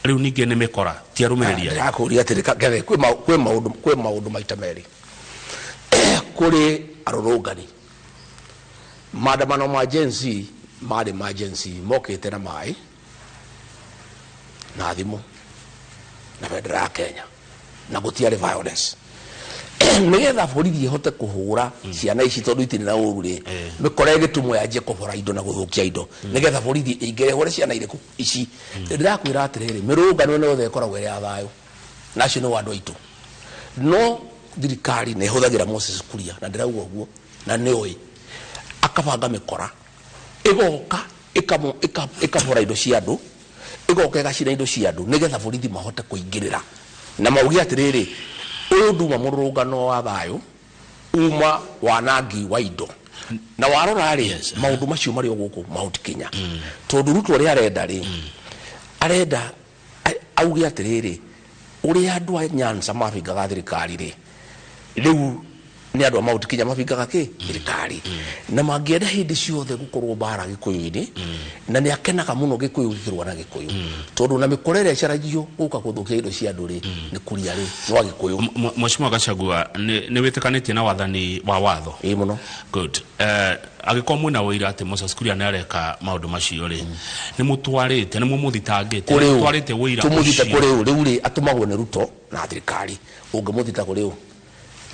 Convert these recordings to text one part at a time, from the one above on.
riu ninge ni mikora ti arumereria ndakuria atirika gethe kwe maundu maita meri kuri arurungani maandamano ma Gen Z mari emergency mokite na mai na thimu na bendera ya Kenya na gutiari violence nigetha borithi ihote kuhura ciana ici tondu itiri na ururi mikore gitumo ya je kobora indo na guthukia indo nigetha borithi ingere hore ciana iriku ici ndirakwira atiriri mirungano no the koragwo ya thayo national ward waitu no thirikari ne huthagira Moses Kuria na ndirauga uguo na ni oi akabanga mikora igoka ikabora indo cia andu igoka igacina indo cia andu nigetha borithi mahote kuingirira na maugi atiriri uyu nduma murungano wa thayo uma wanangi wa indo na warora ri maundu macio mari guku Mount Kenya tondu Ruto ri arenda augi atiriri uri andu a Nyanza mafingaga thirikari ri riu ni andu a Mount Kenya mafingaga ki thirikari na mangienda hindi ciothe gukorwo bara Gikuyu-ini na ni akenaga muno Gikuyu gikirwa na Gikuyu tondu na mikorere carajio guka guthukia indo cia andu ri ni Kuria ri no Gikuyu. Mheshimiwa Gachagua ni witikanĩtie na wathani wa watho muno good agĩkorwo mwina wĩira atĩ Moses Kuria nĩ areka maũndũ macio rĩ nĩ mũtwarĩte nĩ mũmũthitangĩte nĩ mũtwarĩte wĩira tũmũthita kũrĩ rĩu rĩ atumagwo nĩ Ruto na thirikari ũngĩmũthita kũrĩ ũ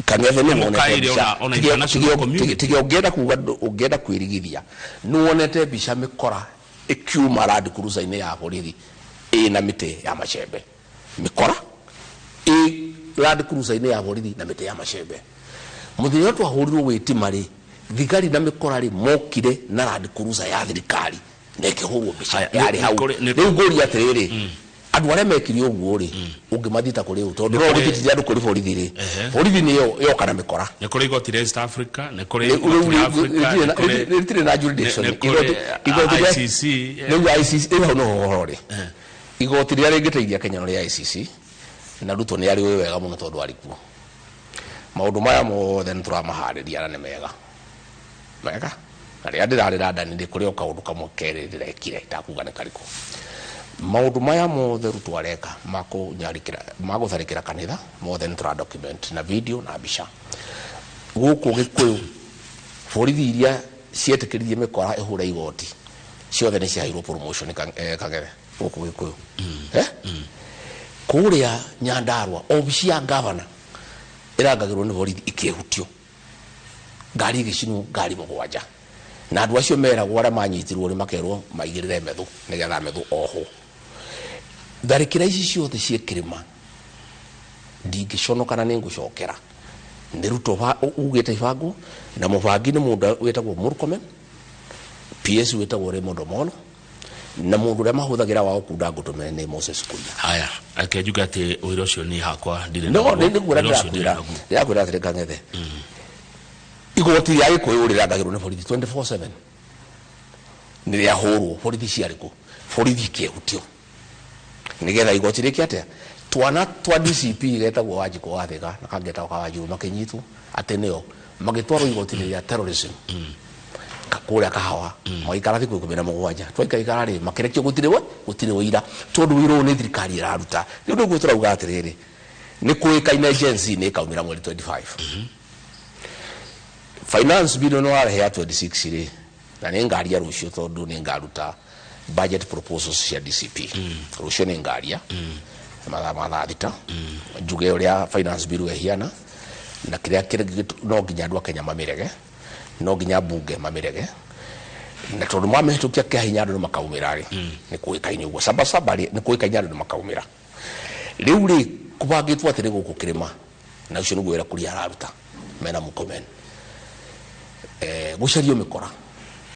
kanethe nĩ monete tigio ũngĩenda kwĩrigithia nĩ wonete mbica mĩkora ĩkiuma Land Cruiser-inĩ ya borithi ĩna mĩtĩ ya macembe mĩkora Land Cruiser-inĩ ya borithi na mĩtĩ ya macembe mũthenya twahũrirwo wĩtima rĩ thigari na mĩkora rĩ mokire na Land Cruiser ya thirikari na ĩkĩhũrwo mbica yarĩ hau rĩu ngũria atĩrĩrĩ andu arĩa mekire ũguo rĩ ũngĩmathita kũrĩ ũ tondu no gũtitithia andu kũrĩ borithi rĩ borithi nĩyo yoka na mĩkora nĩ kũrĩ igoti rĩa East Africa nĩ kũrĩ igoti rĩa Africa rĩtirĩ na jurisdiction ICC rĩu ICC ĩno no ũhoro rĩ igoti rĩrĩa rĩngĩteithia Kenya no rĩa ICC na Ruto nĩ arĩ wega mũno tondu arĩ kuo maũndũ maya mothe nĩ tũramaharĩria na nĩ mega na rĩrĩa ndĩrarĩra ndani ndĩ kũrĩ o kaũndũ kamwe kerĩ ndĩrekire itakuga nĩ karĩkũ maundu maya mothe Ruto areka magutharikira kanitha mothe ntura document na video na mbica guku Gikuyu borithi iria cietikiririe mĩkora ihura igoti ciothe nĩ ciaheirwo promotion Kagere guku Gikuyu kuria Nyandarua obici ya governor irangagirwo nĩ borithi ikĩhutio ngari igĩcinwo ngari mũgwanja na andu acio meragwo arĩa manyitirwo nĩ makerwo maigĩrĩre methu nĩgetha methu oho tharĩkĩra ici ciothe ciĩkĩrĩma ndingĩconokana nĩ ngũcokera nĩ Ruto ugĩte ibango na mũbangi nĩ mũndũ wĩtagwo Murkomen PS wĩtagwo Raymond Omolo na mũndũ ũrĩa mahũthagĩra wao kunda ngũtũme nĩ Moses Kuria. Haya akĩnjuga atĩ ũira ũcio nĩ hakwa ndirĩ no ndĩkwĩra atĩrĩ Kang'ethe igoti rĩa Gikuyu rĩrangagĩrwo nĩ borithi 24/7 nĩ rĩahũrwo borithi ciarĩkũ borithi kĩhutio nigetha igoti rĩkĩ atĩa twana twa DCP getagwo Wanjikũ wa Thĩga na kangĩtagwo Wanjirũ makĩnyitwo atĩ nĩo magĩtwarwo igoti-inĩ rĩa terrorism kakũrĩa Kahawa magaikara thikũ 17 twaikaikara rĩ makĩrekio gũtirĩ ũira tondũ wĩra nĩ thirikari ĩraruta rĩu nĩguo tũrauga atĩrĩrĩ nĩ kũĩkaine Gen Z nĩ ĩkaumĩra mweri 25 finance bill no arahe ya 26 rĩ na nĩ ngaria rũcio tondu nĩ ngaruta budget proposals cia DCP rũcio nĩ ngaria mathaa thita njuge ũrĩa finance bill ehiana na kĩrĩa no nginya andũ a Kenya mamirege no nginya bunge mamirege na tondu mamehĩtũkia kĩahinya andũ makaumĩra rĩ nĩ kũĩkaine ũguo sabasaba rĩ nĩ kũĩkaine andũ makaumĩra rĩu rĩ kũbangĩtwo atĩ nĩ gũkũ kĩrĩma na ũcio nĩguo wĩra Kuria araruta mena Murkomen gucario mĩkora